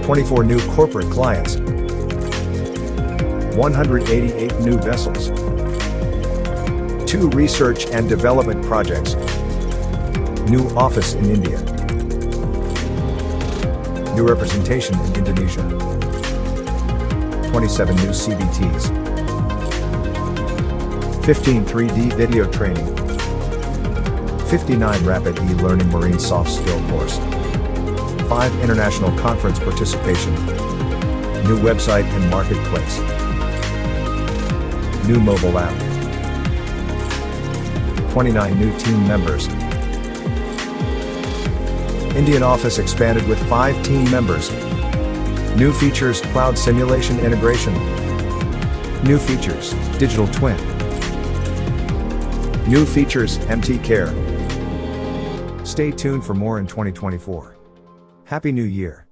24 new corporate clients, 188 new vessels, 2 research and development projects, new office in India, new representation in Indonesia, 27 new CBTs, 15 3D video training, 59 rapid e-learning marine soft skill course, 5 international conference participation, new website and marketplace, new mobile app, 29 new team members, Indian office expanded with 5 team members, new features cloud simulation integration, new features digital twin, new features MTCare. Stay tuned for more in 2024. Happy New Year!